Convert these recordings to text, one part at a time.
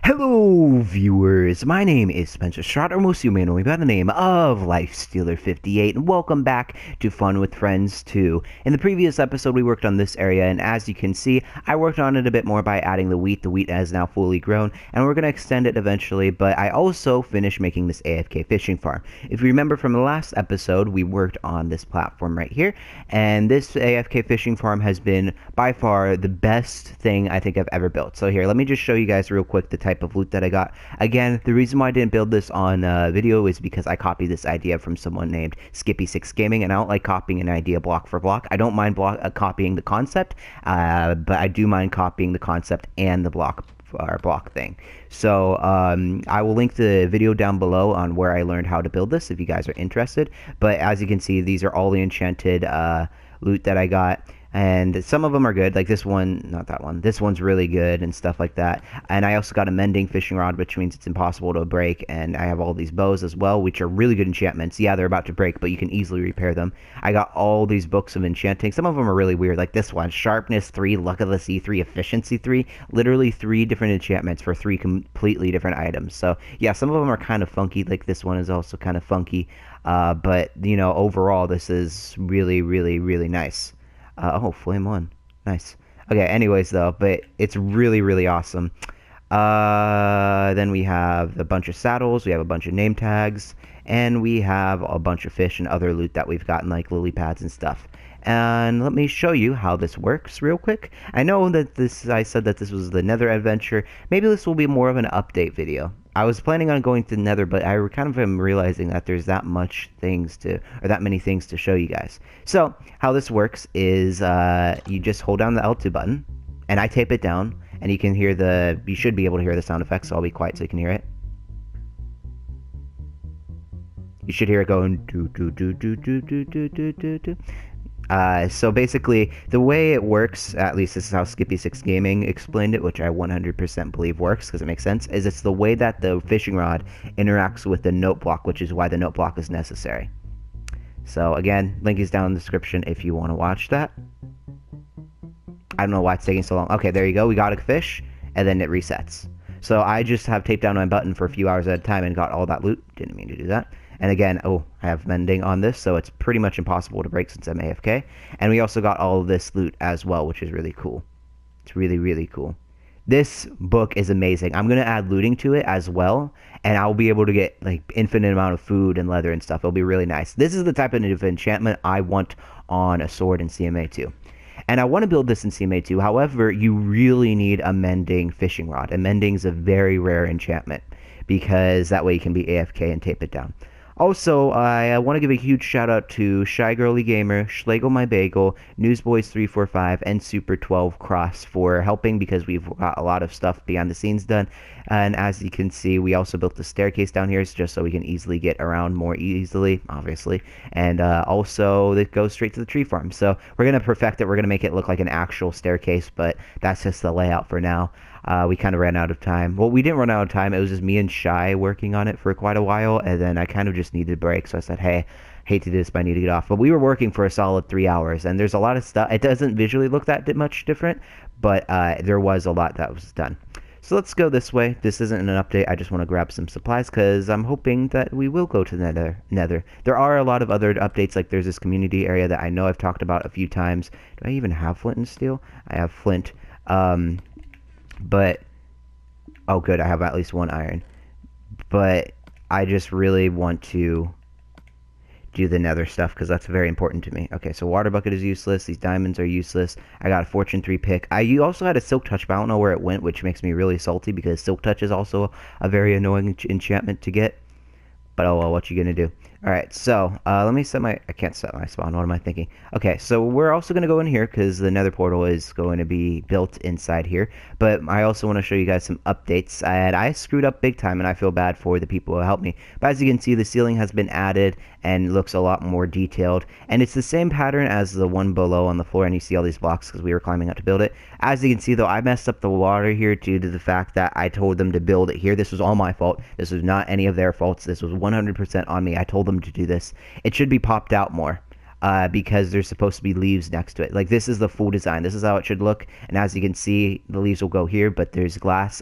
Hello, viewers. My name is Spencer Strott, or most of you may know me by the name of Lifestealer58, and welcome back to Fun with Friends 2. In the previous episode, we worked on this area, and as you can see, I worked on it a bit more by adding the wheat. The wheat has now fully grown, and we're going to extend it eventually, but I also finished making this AFK fishing farm. If you remember from the last episode, we worked on this platform right here, and this AFK fishing farm has been by far the best thing I think I've ever built. So here, let me just show you guys real quick the type of loot that I got. Again, the reason why I didn't build this on video is because I copied this idea from someone named Skippy6 Gaming, and I don't like copying an idea block for block. I don't mind copying the concept, but I do mind copying the concept and the block thing. So I will link the video down below on where I learned how to build this if you guys are interested. But as you can see, these are all the enchanted loot that I got. And some of them are good, like this one, not that one. This one's really good and stuff like that. And I also got a mending fishing rod, which means it's impossible to break. And I have all these bows as well, which are really good enchantments. Yeah, they're about to break, but you can easily repair them. I got all these books of enchanting. Some of them are really weird, like this one, Sharpness 3, Luck of the Sea 3, Efficiency 3. Literally 3 different enchantments for 3 completely different items. So yeah, some of them are kind of funky, like this one is also kind of funky. But, you know, overall, this is really, really, really nice. Oh, flame 1. Nice. Okay, anyways, though, but it's really, really awesome. Then we have a bunch of saddles, we have a bunch of name tags, and we have a bunch of fish and other loot that we've gotten, like lily pads and stuff. And let me show you how this works real quick. I know that I said that this was the Nether adventure. Maybe this will be more of an update video. I was planning on going to Nether, but I kind of am realizing that there's that many things to show you guys. So how this works is you just hold down the L2 button, and I tape it down, and you should be able to hear the sound effects, so I'll be quiet so you can hear it. You should hear it going do do do do do do do do do do. So basically, the way it works, at least this is how Skippy6 Gaming explained it, which I 100% believe works, because it makes sense, is it's the way that the fishing rod interacts with the note block, which is why the note block is necessary. So again, link is down in the description if you want to watch that. I don't know why it's taking so long. Okay, there you go, we got a fish, and then it resets. So I just have taped down my button for a few hours at a time and got all that loot. Didn't mean to do that. And again, oh, I have mending on this, so it's pretty much impossible to break since I'm AFK. And we also got all of this loot as well, which is really cool. It's really, really cool. This book is amazing. I'm going to add looting to it as well, and I'll be able to get like infinite amount of food and leather and stuff. It'll be really nice. This is the type of enchantment I want on a sword in CMA2. And I want to build this in CMA2. However, you really need a mending fishing rod. And mending is a very rare enchantment, because that way you can be AFK and tape it down. Also, I want to give a huge shout out to Shy Girly Gamer, Schlegel My Bagel, Newsboys345, and Super12 Cross for helping, because we've got a lot of stuff behind the scenes done. And as you can see, we also built the staircase down here just so we can easily get around more easily, obviously. And also, it goes straight to the tree farm. So we're going to perfect it. We're going to make it look like an actual staircase, but that's just the layout for now. We kind of ran out of time. Well, we didn't run out of time. It was just me and Shy working on it for quite a while, and then I kind of just needed a break, so I said, hey, hate to do this, but I need to get off. But we were working for a solid 3 hours, and there's a lot of stuff. It doesn't visually look that much different, but there was a lot that was done. So let's go this way. This isn't an update. I just want to grab some supplies, because I'm hoping that we will go to the Nether. There are a lot of other updates, like there's this community area that I know I've talked about a few times. Do I even have flint and steel? I have flint. But, oh good, I have at least 1 iron. But I just really want to do the nether stuff, because that's very important to me. Okay, so water bucket is useless. These diamonds are useless. I got a fortune 3 pick. You also had a silk touch, but I don't know where it went, which makes me really salty, because silk touch is also a very annoying enchantment to get. But oh well, what you gonna do? Alright, so let me set I can't set my spawn, what am I thinking? Okay, so we're also going to go in here, because the nether portal is going to be built inside here. But I also want to show you guys some updates, and I screwed up big time, and I feel bad for the people who helped me. But as you can see, the ceiling has been added, and looks a lot more detailed. And it's the same pattern as the one below on the floor, and you see all these blocks, because we were climbing up to build it. As you can see, though, I messed up the water here due to the fact that I told them to build it here. This was all my fault. This was not any of their faults. This was 100% on me. I told them to do this. It should be popped out more. because there's supposed to be leaves next to it. Like, this is the full design. This is how it should look. And as you can see, the leaves will go here, but there's glass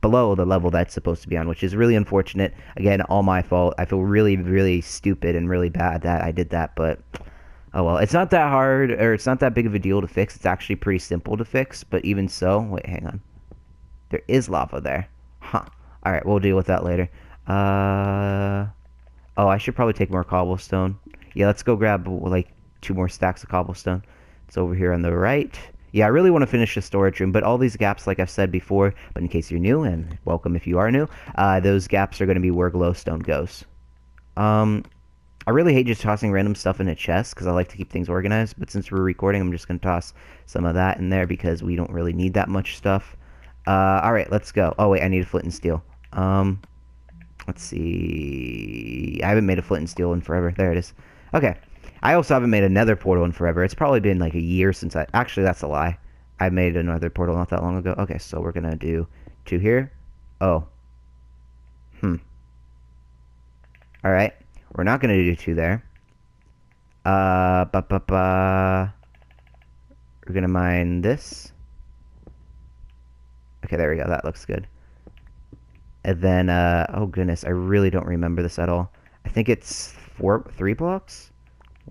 below the level that's supposed to be on, which is really unfortunate. Again, all my fault. I feel really, really stupid and really bad that I did that, but oh well. It's not that hard, or it's not that big of a deal to fix. It's actually pretty simple to fix, but even so, wait, hang on. There is lava there. Huh. Alright, we'll deal with that later. Oh, I should probably take more cobblestone. Yeah, let's go grab, like, 2 more stacks of cobblestone. It's over here on the right. Yeah, I really want to finish the storage room, but all these gaps, like I've said before, but in case you're new, and welcome if you are new, those gaps are going to be where glowstone goes. I really hate just tossing random stuff in a chest, because I like to keep things organized, but since we're recording, I'm just going to toss some of that in there, because we don't really need that much stuff. Alright, let's go. Oh, wait, I need a flint and steel. Let's see. I haven't made a flint and steel in forever. There it is. Okay. I also haven't made a nether portal in forever. It's probably been like a year since I... Actually, that's a lie. I made another portal not that long ago. Okay, so we're gonna do 2 here. Oh. Alright. We're not gonna do 2 there. We're gonna mine this. Okay, there we go. That looks good. And then, oh goodness, I really don't remember this at all. I think it's 3 blocks?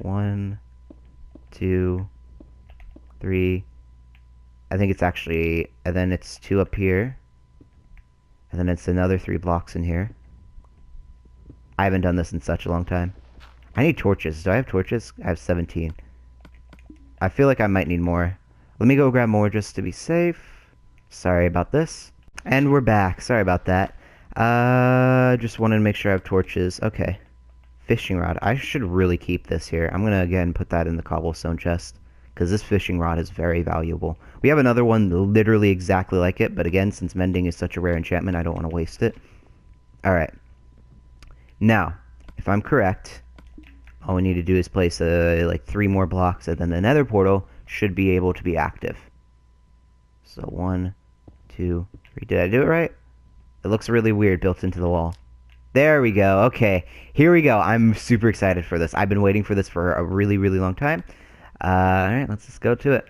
1, 2, 3. I think it's actually, and then it's 2 up here. And then it's another 3 blocks in here. I haven't done this in such a long time. I need torches. Do I have torches? I have 17. I feel like I might need more. Let me go grab more just to be safe. Sorry about this. And we're back. Sorry about that. Just wanted to make sure I have torches. Okay. Fishing rod. I should really keep this here. I'm gonna, again, put that in the cobblestone chest, because this fishing rod is very valuable. We have another one literally exactly like it, but again, since mending is such a rare enchantment, I don't want to waste it. Alright. Now, if I'm correct, all we need to do is place, like 3 more blocks, and then the nether portal should be able to be active. So 1, 2, 3. Did I do it right? It looks really weird built into the wall. There we go. Okay, here we go. I'm super excited for this. I've been waiting for this for a really, really long time. Alright, let's just go to it.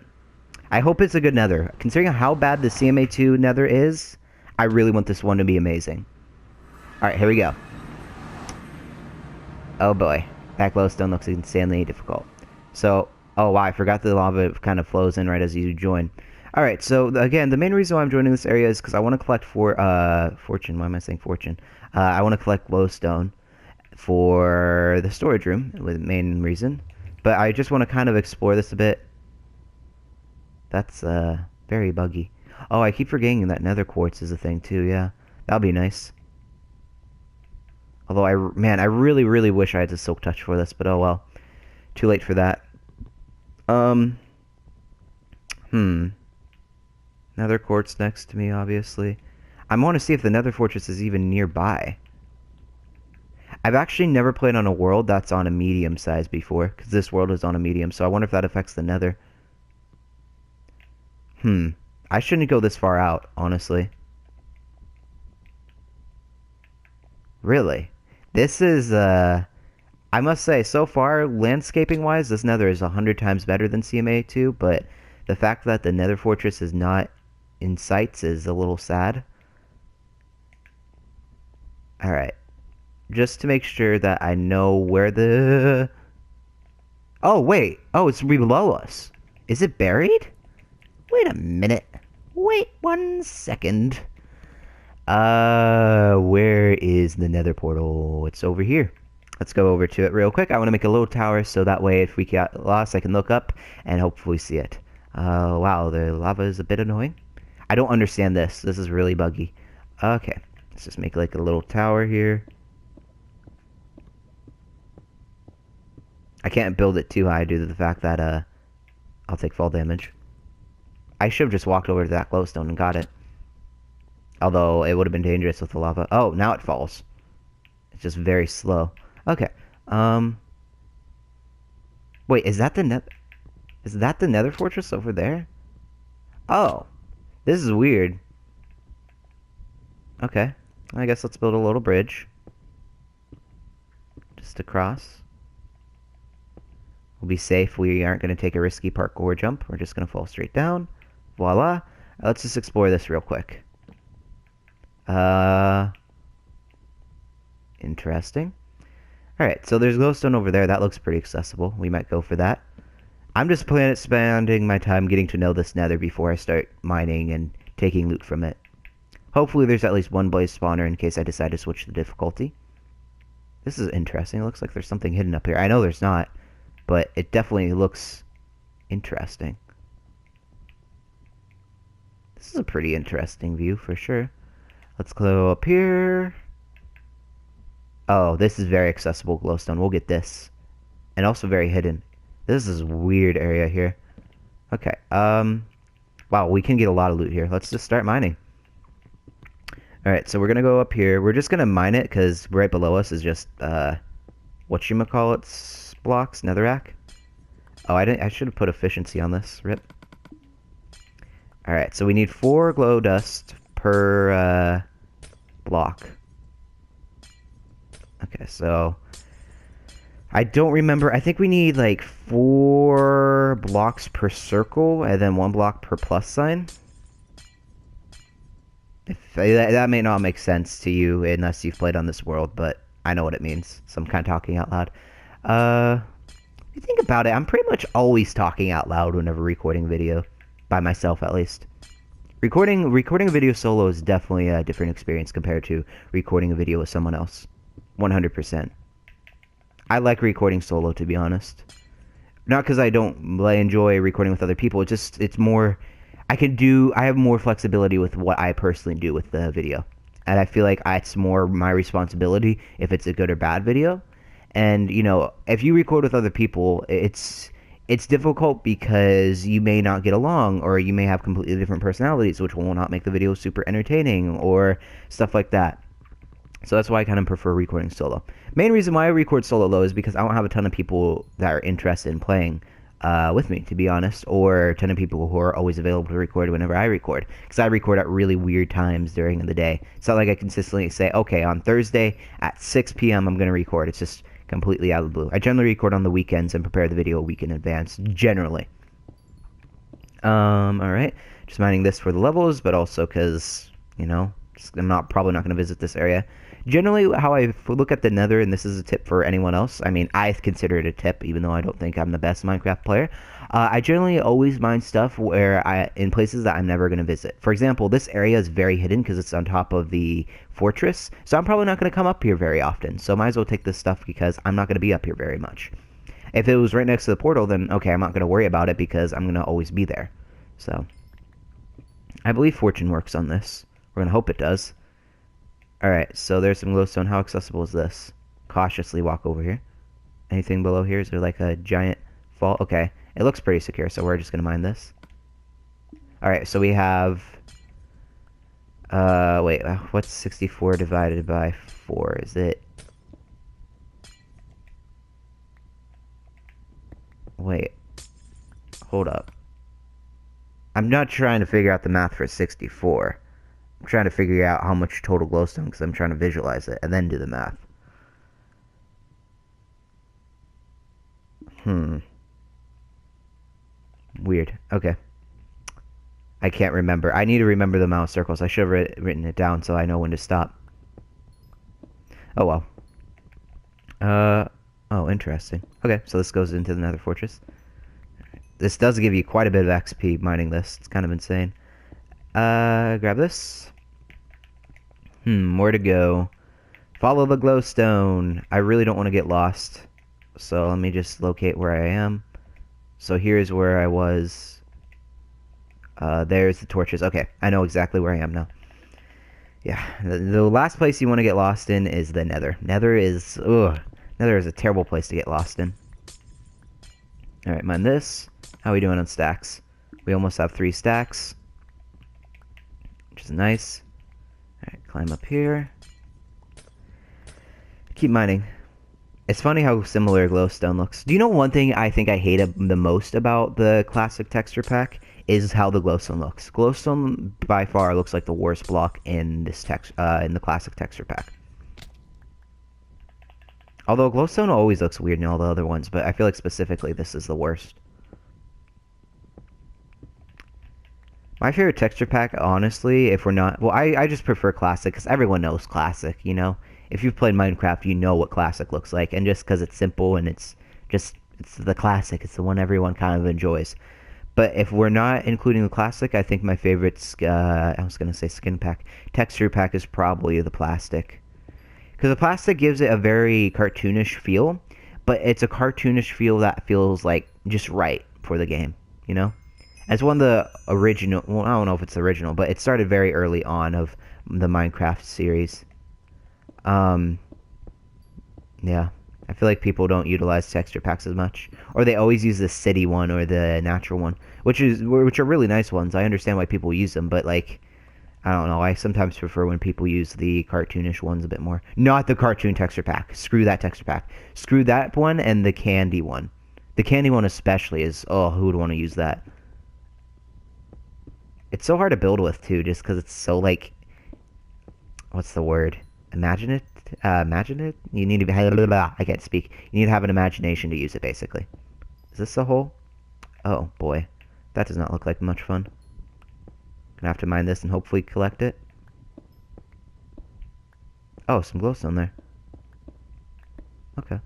I hope it's a good nether. Considering how bad the CMA2 nether is, I really want this one to be amazing. Alright, here we go. Oh boy. That glowstone looks insanely difficult. So, oh wow, I forgot the lava kind of flows in right as you join. Alright, so again, the main reason why I'm joining this area is because I want to collect fortune. Why am I saying fortune? I want to collect glowstone for the storage room, with the main reason. But I just want to kind of explore this a bit. That's very buggy. Oh, I keep forgetting that nether quartz is a thing too, yeah. That'll be nice. Although, man, I really, really wish I had a silk touch for this, but oh well. Too late for that. Nether quartz next to me, obviously. I want to see if the nether fortress is even nearby. I've actually never played on a world that's on a medium size before, because this world is on a medium, so I wonder if that affects the nether. I shouldn't go this far out, honestly. Really? This is, I must say, so far, landscaping-wise, this nether is 100 times better than CMA2, but the fact that the nether fortress is not in sights is a little sad. Alright. Just to make sure that I know where the... Oh, wait. Oh, it's below us. Is it buried? Wait a minute. Wait 1 second. Where is the nether portal? It's over here. Let's go over to it real quick. I want to make a little tower so that way if we get lost, I can look up and hopefully see it. Wow, the lava is a bit annoying. I don't understand this. This is really buggy. Okay, let's just make like a little tower here. I can't build it too high due to the fact that, I'll take fall damage. I should have just walked over to that glowstone and got it. Although, it would have been dangerous with the lava. Oh, now it falls. It's just very slow. Okay, wait, is that the nether fortress over there? Oh, this is weird. Okay, I guess let's build a little bridge. Just across. We'll be safe. We aren't going to take a risky parkour jump. We're just going to fall straight down. Voila. Let's just explore this real quick. Interesting. Alright, so there's glowstone over there. That looks pretty accessible. We might go for that. I'm just spending my time getting to know this nether before I start mining and taking loot from it. Hopefully there's at least one blaze spawner in case I decide to switch the difficulty. This is interesting. It looks like there's something hidden up here. I know there's not, but it definitely looks interesting. This is a pretty interesting view for sure. Let's go up here. Oh, this is very accessible glowstone. We'll get this. And also very hidden. This is a weird area here. Okay, wow, we can get a lot of loot here. Let's just start mining. Alright, so we're gonna go up here. We're just gonna mine it, because right below us is just, whatchamacallits blocks, netherrack. Oh, I should have put efficiency on this. Rip. Alright, so we need 4 glow dust per, block. Okay, so I don't remember. I think we need like 4 blocks per circle and then 1 block per plus sign. If that may not make sense to you unless you've played on this world, but I know what it means. So I'm kind of talking out loud. If you think about it, I'm pretty much always talking out loud whenever recording video, by myself at least. Recording a video solo is definitely a different experience compared to recording a video with someone else. 100%. I like recording solo, to be honest. Not because I don't enjoy recording with other people. It's more, I have more flexibility with what I personally do with the video. And I feel like it's more my responsibility if it's a good or bad video. And, you know, if you record with other people, it's difficult because you may not get along, or you may have completely different personalities, which will not make the video super entertaining, or stuff like that. So that's why I kind of prefer recording solo. Main reason why I record solo, though, is because I don't have a ton of people that are interested in playing with me, to be honest, or a ton of people who are always available to record whenever I record. Because I record at really weird times during the day. It's not like I consistently say, okay, on Thursday at 6 p.m. I'm going to record. It's just completely out of the blue. I generally record on the weekends and prepare the video a week in advance, generally. Alright. Just mining this for the levels, but also because, you know, I'm probably not going to visit this area. Generally, how I look at the nether, and this is a tip for anyone else, I mean, I consider it a tip, even though I don't think I'm the best Minecraft player. I generally always mine stuff in places that I'm never going to visit. For example, this area is very hidden because it's on top of the fortress, so I'm probably not going to come up here very often. So I might as well take this stuff because I'm not going to be up here very much. If it was right next to the portal, then okay, I'm not going to worry about it because I'm going to always be there. So, I believe fortune works on this. We're going to hope it does. Alright, so there's some glowstone. How accessible is this? Cautiously walk over here. Anything below here? Is there like a giant fall? Okay, it looks pretty secure, so we're just going to mine this. Alright, so we have... wait, what's 64 divided by 4? Is it... Wait. Hold up. I'm not trying to figure out the math for 64. I'm trying to figure out how much total glowstone, because I'm trying to visualize it and then do the math. Weird. Okay. I can't remember. I need to remember the amount of circles. I should have written it down so I know when to stop. Oh well. Oh, interesting. Okay, so this goes into the nether fortress. This does give you quite a bit of XP mining this. It's kind of insane. Grab this. Where to go? Follow the glowstone. I really don't want to get lost. So let me just locate where I am. So here's where I was. There's the torches. Okay, I know exactly where I am now. Yeah, the last place you want to get lost in is the nether. Nether is a terrible place to get lost in. Alright, mine this. How are we doing on stacks? We almost have 3 stacks, which is nice. Alright, climb up here. Keep mining. It's funny how similar glowstone looks. Do you know one thing I think I hate the most about the classic texture pack? Is how the glowstone looks. Glowstone by far looks like the worst block in this in the classic texture pack. Although glowstone always looks weird in all the other ones, but I feel like specifically this is the worst. My favorite texture pack, honestly, if we're not... Well, I just prefer Classic, because everyone knows Classic, you know? If you've played Minecraft, you know what Classic looks like, and just because it's simple and it's just... It's the Classic, it's the one everyone kind of enjoys. But if we're not including the Classic, I think my favorite, I was going to say skin pack, texture pack is probably the Plastic. Because the Plastic gives it a very cartoonish feel, but it's a cartoonish feel that feels like just right for the game, you know? It's one of the original, well, I don't know if it's original, but it started very early on of the Minecraft series. Um, yeah. I feel like people don't utilize texture packs as much, or they always use the city one or the natural one, which are really nice ones. I understand why people use them, but like I don't know. I sometimes prefer when people use the cartoonish ones a bit more. Not the cartoon texture pack. Screw that texture pack. Screw that one and the candy one. The candy one especially is, oh, who would want to use that? It's so hard to build with too, just because it's so like, what's the word? Imagine it. Imagine it. You need to be. I can't speak. You need to have an imagination to use it. Basically, is this a hole? Oh boy, that does not look like much fun. Gonna have to mine this and hopefully collect it. Oh, some glowstone there. Okay,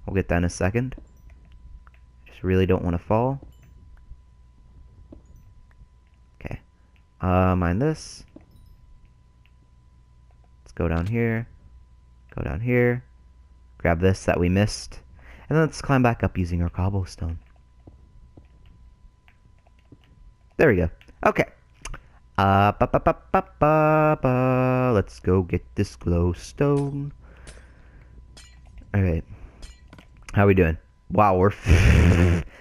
we'll get that in a second. Just really don't want to fall. Okay, mine this. Let's go down here. Go down here, grab this that we missed, and then let's climb back up using our cobblestone. There we go. Okay. Let's go get this glowstone. Alright. How are we doing? Wow, we're...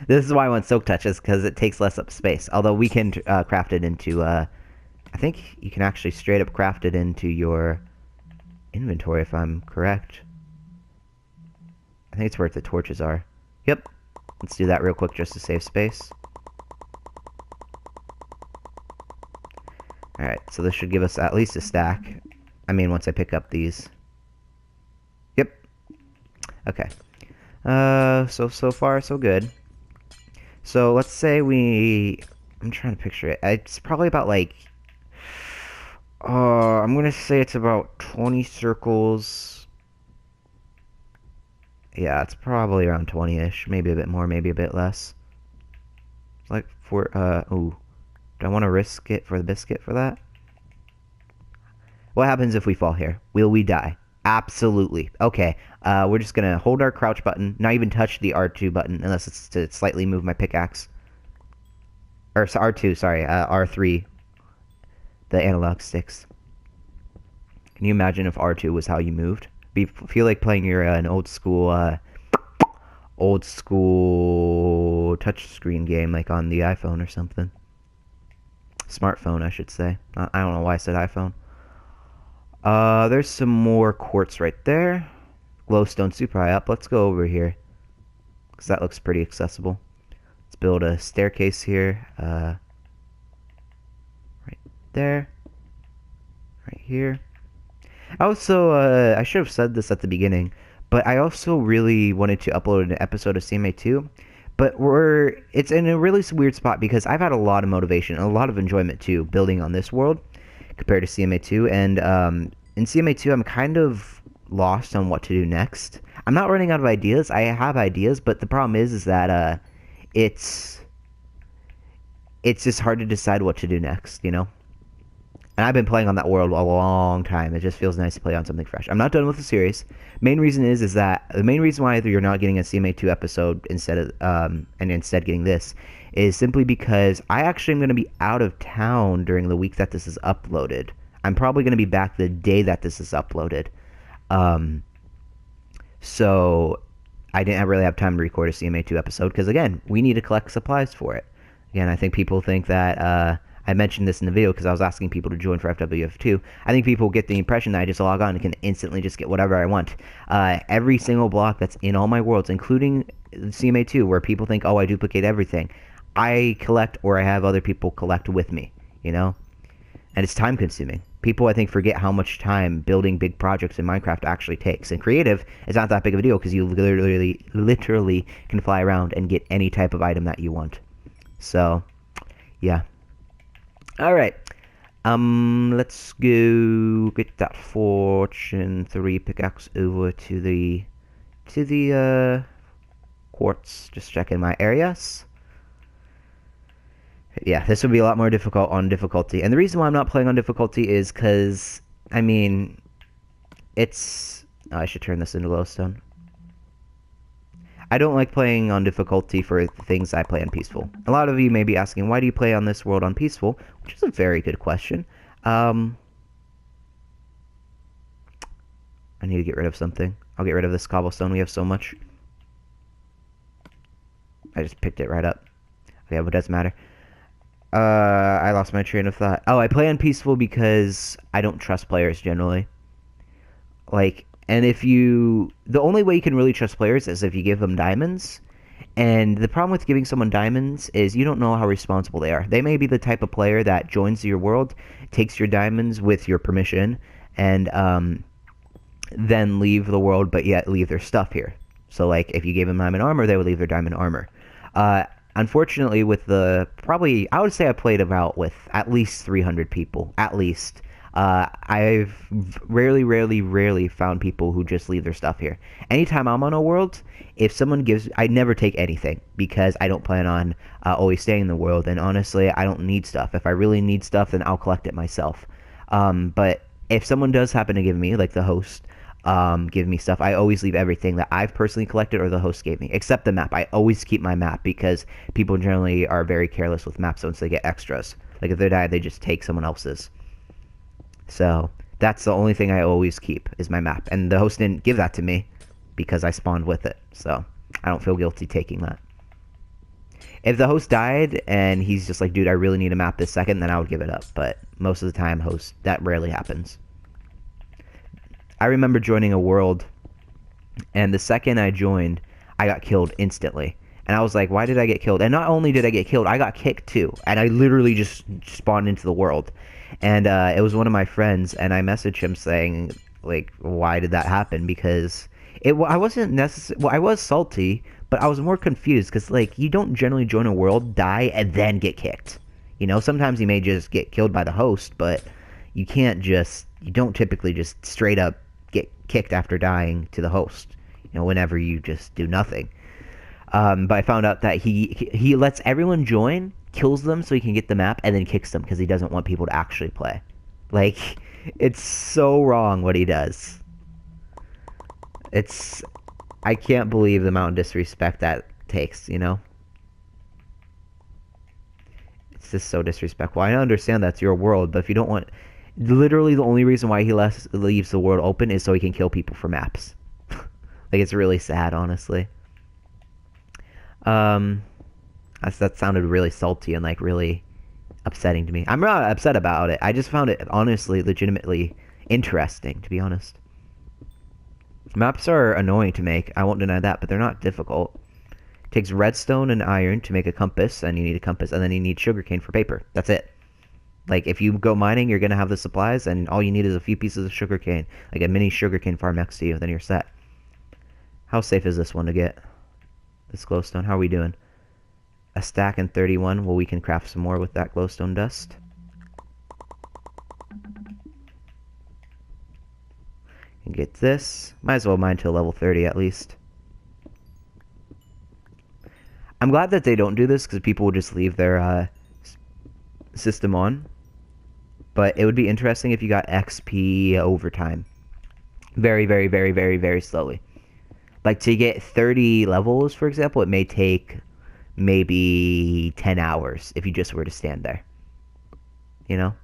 This is why I want silk touches, because it takes less up space. Although we can craft it into... I think you can actually straight up craft it into your... inventory, if I'm correct. I think it's where the torches are. Yep. Let's do that real quick just to save space. Alright, so this should give us at least a stack. I mean, once I pick up these. Yep. Okay. So far, so good. So, let's say we... I'm trying to picture it. It's probably about, like... I'm gonna say it's about 20 circles. Yeah, it's probably around 20-ish. Maybe a bit more, maybe a bit less. Like, ooh. Do I want to risk it for the biscuit for that? What happens if we fall here? Will we die? Absolutely. Okay, we're just gonna hold our crouch button, not even touch the R2 button, unless it's to slightly move my pickaxe. Or, R2, sorry, R3. The analog sticks. Can you imagine if R2 was how you moved? Feel like playing your an old school touchscreen game, like on the iPhone or something. Smartphone, I should say. I don't know why I said iPhone. There's some more quartz right there. Glowstone super high up. Let's go over here, because that looks pretty accessible. Let's build a staircase here. Right there. Right here. Also, I should have said this at the beginning, but I also really wanted to upload an episode of CMA2, but it's in a really weird spot because I've had a lot of motivation and a lot of enjoyment too building on this world compared to CMA2, and in CMA2 I'm kind of lost on what to do next. I'm not running out of ideas. I have ideas, but the problem is that it's just hard to decide what to do next, you know? And I've been playing on that world a long time. It just feels nice to play on something fresh. I'm not done with the series. Main reason is that the main reason why you're not getting a CMA2 episode instead of and instead getting this is simply because I actually am going to be out of town during the week that this is uploaded. I'm probably going to be back the day that this is uploaded. So I didn't really have time to record a CMA2 episode because again, we need to collect supplies for it. Again, I think people think that I mentioned this in the video because I was asking people to join for FWF2. I think people get the impression that I just log on and can instantly just get whatever I want. Every single block that's in all my worlds, including CMA2, where people think, oh, I duplicate everything, I collect or I have other people collect with me, you know? And it's time consuming. People, I think, forget how much time building big projects in Minecraft actually takes. And creative is not that big of a deal because you literally can fly around and get any type of item that you want. So, yeah. All right. Let's go get that Fortune 3 pickaxe over to the quartz. Just checking my areas. Yeah, this would be a lot more difficult on difficulty. And the reason why I'm not playing on difficulty is because, I mean, it's... Oh, I should turn this into glowstone. I don't like playing on difficulty for things I play on peaceful. A lot of you may be asking, why do you play on this world on peaceful? Which is a very good question. I need to get rid of something. I'll get rid of this cobblestone. We have so much. I just picked it right up. Okay, but it doesn't matter. I lost my train of thought. Oh, I play on peaceful because I don't trust players generally. Like, and if you... The only way you can really trust players is if you give them diamonds. And the problem with giving someone diamonds is you don't know how responsible they are. They may be the type of player that joins your world, takes your diamonds with your permission, and then leave the world, but yet leave their stuff here. So, like, if you gave them diamond armor, they would leave their diamond armor. Unfortunately, with the... Probably, I would say I played about with at least 300 people. At least. I've rarely found people who just leave their stuff here. Anytime I'm on a world, if someone gives... I never take anything because I don't plan on always staying in the world. And honestly, I don't need stuff. If I really need stuff, then I'll collect it myself. But if someone does happen to give me, like the host, give me stuff, I always leave everything that I've personally collected or the host gave me, except the map. I always keep my map because people generally are very careless with maps once they get extras. Like if they die, they just take someone else's. So that's the only thing I always keep is my map. And the host didn't give that to me because I spawned with it. So I don't feel guilty taking that. If the host died and he's just like, dude, I really need a map this second, then I would give it up. But most of the time, host, that rarely happens. I remember joining a world, and the second I joined, I got killed instantly. And I was like, why did I get killed? And not only did I get killed, I got kicked too. And I literally just spawned into the world. And it was one of my friends, and I messaged him saying, like, why did that happen? Because I wasn't necessarily... Well, I was salty, but I was more confused. Because, like, you don't generally join a world, die, and then get kicked. You know, sometimes you may just get killed by the host, but you can't just... You don't typically just straight up get kicked after dying to the host, you know, whenever you just do nothing. But I found out that he lets everyone join, kills them so he can get the map, and then kicks them because he doesn't want people to actually play. Like, it's so wrong what he does. I can't believe the amount of disrespect that takes, you know? It's just so disrespectful. I understand that's your world, but if you don't want... Literally, the only reason why he leaves the world open is so he can kill people for maps. Like, it's really sad, honestly. That sounded really salty and, like, really upsetting to me. I'm not upset about it. I just found it, honestly, legitimately interesting, to be honest. Maps are annoying to make. I won't deny that, but they're not difficult. It takes redstone and iron to make a compass, and you need a compass, and then you need sugarcane for paper. That's it. Like, if you go mining, you're going to have the supplies, and all you need is a few pieces of sugarcane. Like a mini sugarcane farm next to you, then you're set. How safe is this one to get? This glowstone, how are we doing? A stack and 31. Well, we can craft some more with that glowstone dust. And get this. Might as well mine till level 30 at least. I'm glad that they don't do this, because people will just leave their system on. But it would be interesting if you got XP over time. Very, very, very, very, very slowly. Like, to get 30 levels, for example, it may take maybe 10 hours if you just were to stand there. You know?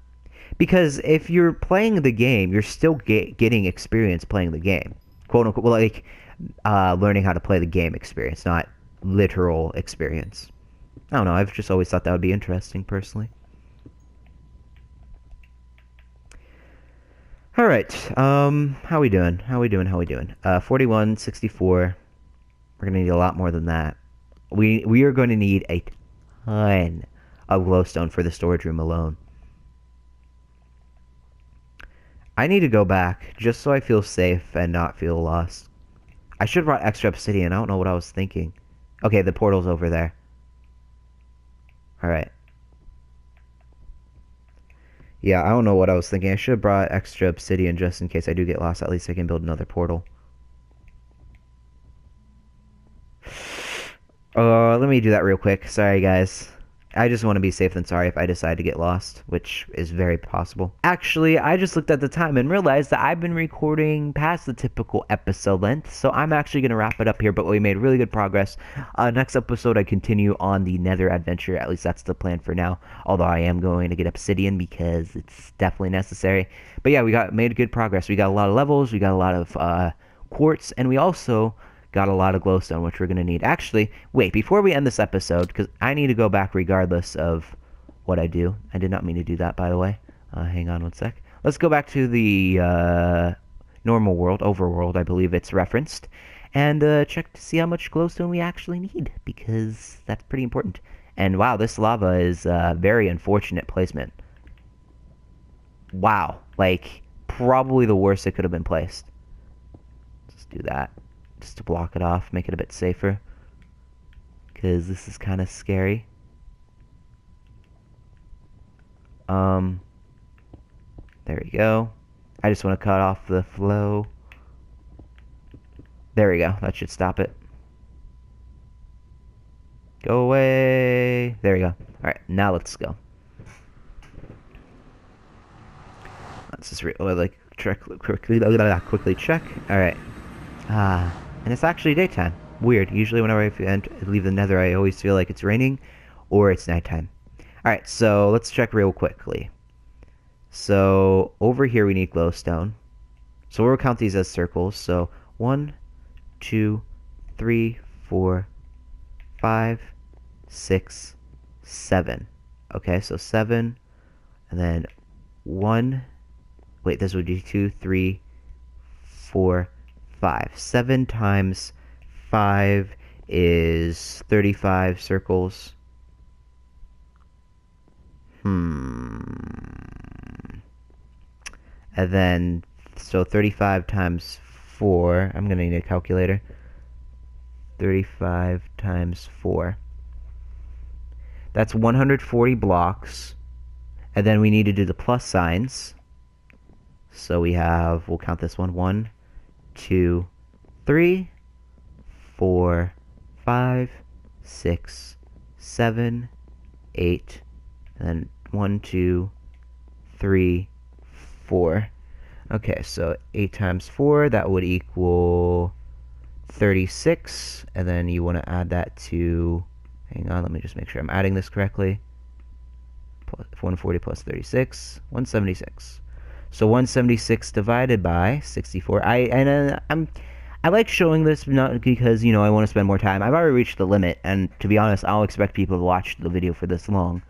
Because if you're playing the game, you're still getting experience playing the game. Quote unquote, well, like, learning how to play the game experience, not literal experience. I don't know, I've just always thought that would be interesting, personally. Alright, how we doing? 41, 64. We're gonna need a lot more than that. We are going to need a ton of glowstone for the storage room alone. I need to go back, just so I feel safe and not feel lost. I should have brought extra obsidian. I don't know what I was thinking. Okay, the portal's over there. Alright. Yeah, I don't know what I was thinking. I should have brought extra obsidian just in case I do get lost. At least I can build another portal. Let me do that real quick. Sorry, guys. I just want to be safe than sorry if I decide to get lost, which is very possible. Actually, I just looked at the time and realized that I've been recording past the typical episode length, so I'm actually going to wrap it up here, but we made really good progress. Next episode, I continue on the nether adventure. At least that's the plan for now, although I am going to get obsidian because it's definitely necessary. But yeah, we made good progress. We got a lot of levels, we got a lot of quartz, and we also got a lot of glowstone, which we're going to need. Actually, wait, before we end this episode, because I need to go back regardless of what I do. I did not mean to do that, by the way. Hang on one sec. Let's go back to the normal world, overworld, I believe it's referenced, and check to see how much glowstone we actually need, because that's pretty important. And wow, this lava is very unfortunate placement. Wow, like, probably the worst it could have been placed. Let's do that. Just to block it off, make it a bit safer, because this is kind of scary. There we go. I just want to cut off the flow. There we go. That should stop it. Go away. There we go. Alright, now let's go. Let's just quickly check. Alright. And it's actually daytime. Weird. Usually whenever I leave the nether, I always feel like it's raining or it's nighttime. Alright, so let's check real quickly. So over here we need glowstone. So we'll count these as circles. So 1, 2, 3, 4, 5, 6, 7. Okay, so 7. And then 1. Wait, this would be 2, 3, 4, 5. 7 times 5 is 35 circles. And then, so 35 times 4, I'm going to need a calculator. 35 times 4. That's 140 blocks. And then we need to do the plus signs. So we have, we'll count this one. 1, 2, 3, 4, 5, 6, 7, 8, and then 1, 2, 3, 4. Okay, so 8 times 4, that would equal 36, and then you want to add that to, hang on, let me just make sure I'm adding this correctly. 140 plus 36, 176. So 176 divided by 64. I like showing this not because, I want to spend more time. I've already reached the limit, and to be honest, I don't expect people to watch the video for this long.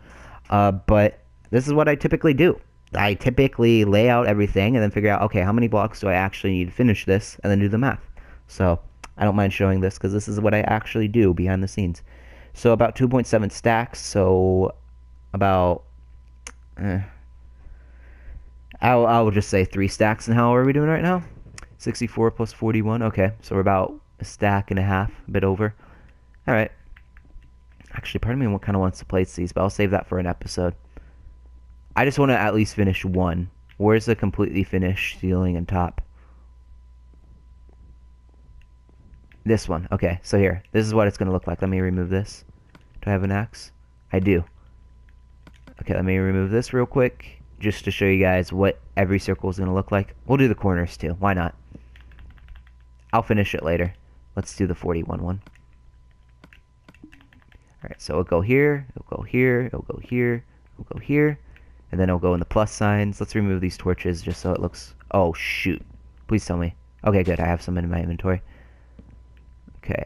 But this is what I typically do. I typically lay out everything and then figure out, okay, how many blocks do I actually need to finish this, and then do the math. So I don't mind showing this because this is what I actually do behind the scenes. So about 2.7 stacks, so about... I'll just say 3 stacks. And how are we doing right now? 64 plus 41. Okay, so we're about a stack and a half, a bit over. Alright. Actually, part of me kind of wants to place these, but I'll save that for an episode. I just want to at least finish one. Where's the completely finished ceiling and top? This one. Okay, so here. This is what it's going to look like. Let me remove this. Do I have an axe? I do. Okay, let me remove this real quick, just to show you guys what every circle is going to look like. We'll do the corners too. Why not? I'll finish it later. Let's do the 41 one. Alright, so it'll go here, it'll go here, it'll go here, it'll go here, and then it'll go in the plus signs. Let's remove these torches just so it looks... Oh, shoot. Please tell me. Okay, good. I have some in my inventory. Okay,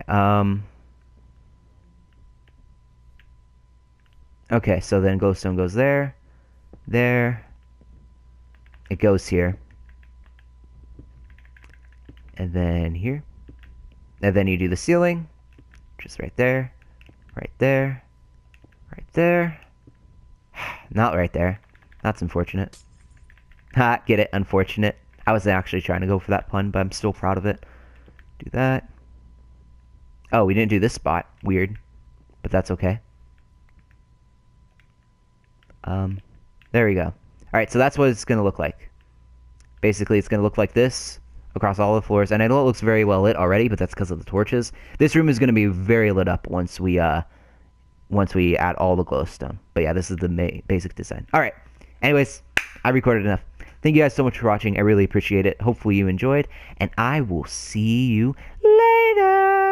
okay, so then glowstone goes there, there, it goes here, and then here, and then you do the ceiling, just right there, right there, right there, not right there, that's unfortunate, Ha, get it? Unfortunate. I was actually trying to go for that pun, but I'm still proud of it. Do that. Oh, we didn't do this spot. Weird. But that's okay. There we go. Alright, so that's what it's going to look like. Basically, it's going to look like this across all the floors. And I know it looks very well lit already, but that's because of the torches. This room is going to be very lit up once we add all the glowstone. But yeah, this is the basic design. Alright. Anyways, I recorded enough. Thank you guys so much for watching. I really appreciate it. Hopefully you enjoyed. And I will see you later.